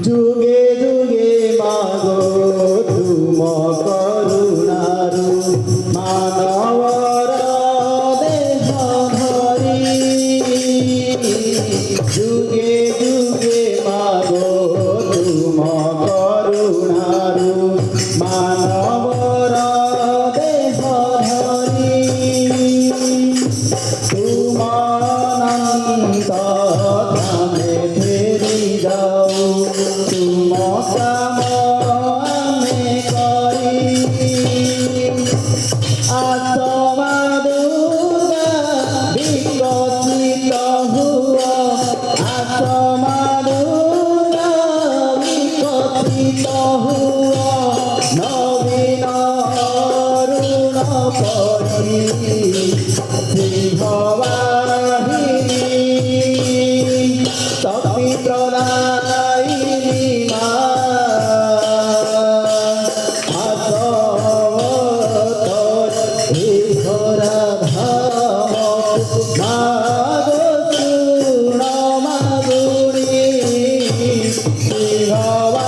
যুগে যুগে মাগো তুম করুণারু মানবর দেহ ধরি যুগে যুগে মাগো তুম করুণারু মানবর দেহ ধরি তুমানন্ত ধামে ফেরি যাও তুম কাম আমি করি আসমা দুর্গা বিকশিত হুয়া আসমা দুর্গা বিকশিত হুয়া নবীন অরুণ পরি সিংহবাহিনী শক্তি প্রদায়িনী মা ঘোরা ধাম মাগো শুণ মাগুণী সিংহবাহিনী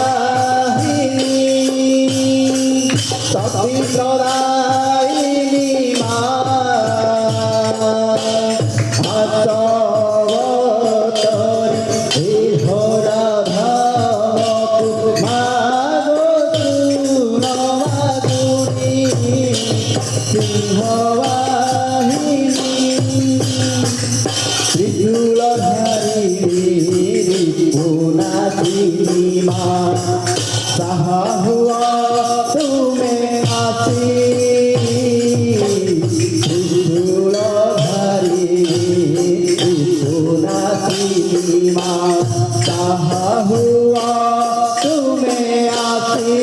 শক্তি প্রদায়িনী মা ঘোরা ধাম মাগো শুণ মাগুণী সিংহবাহিনী ত্রিশূলধারী পুনাশিনী মা সাহা হুয়া তুমে আসি ত্রিশূলধারী পুনাশিনী মা সাহা হুয়া তুমে আসি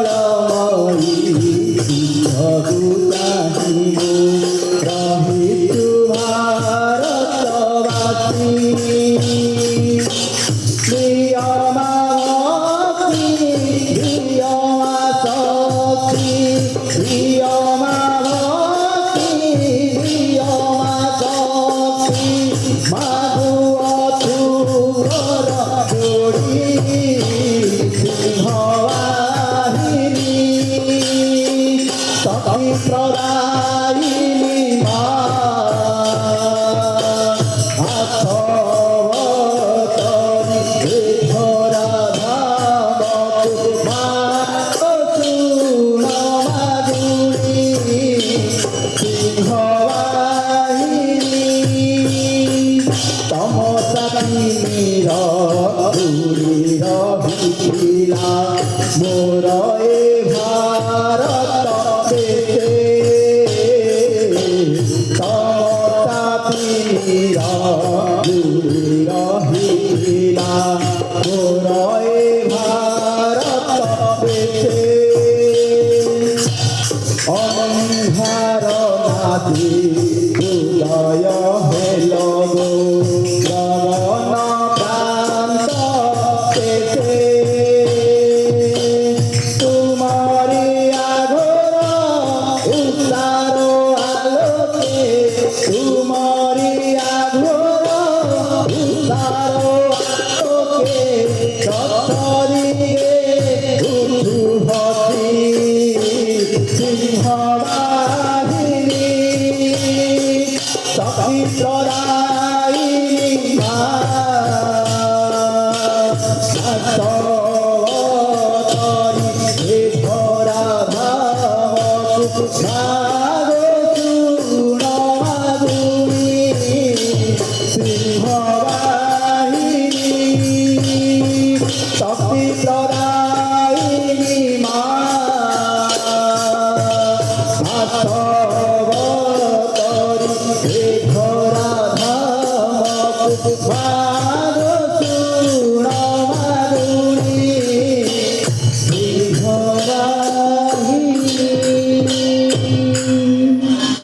মঙ্গলময়ী ভগুতাহিমু রহিতু ভারতবাসী প্রিয়মা ভক্তি প্রিয়মা শক্তি প্রিয়মা ভক্তি প্রিয়মা শক্তি মাগো অতুর জোড়ি সিংহবাহিনী শক্তি প্রদায়িনী মা ঘোরা ধাম মাগো শুণ মাগুণী সিংহবাহিনী তমসাকিনীর দূরে রহিলা মোর এ ভারত দেশে তমসাকিনীর দূরে রহিলা মোর এ ভারত দেশে অন্ধার নাথি উদয় হেল গো গগন প্রান্ত পেতে তুমারি আঘোর উত্তার আলোকে তুমারি আঘোর উত্তার আলোকে দশদিকে উঠুহতি সিংহবাহিনী শক্তি প্রদায়িনী মা ঘোরা ধাম মাগো শুণ মাগুণী সিংহবাহিনী শক্তি প্রদায়িনী মা ঘোরা ধাম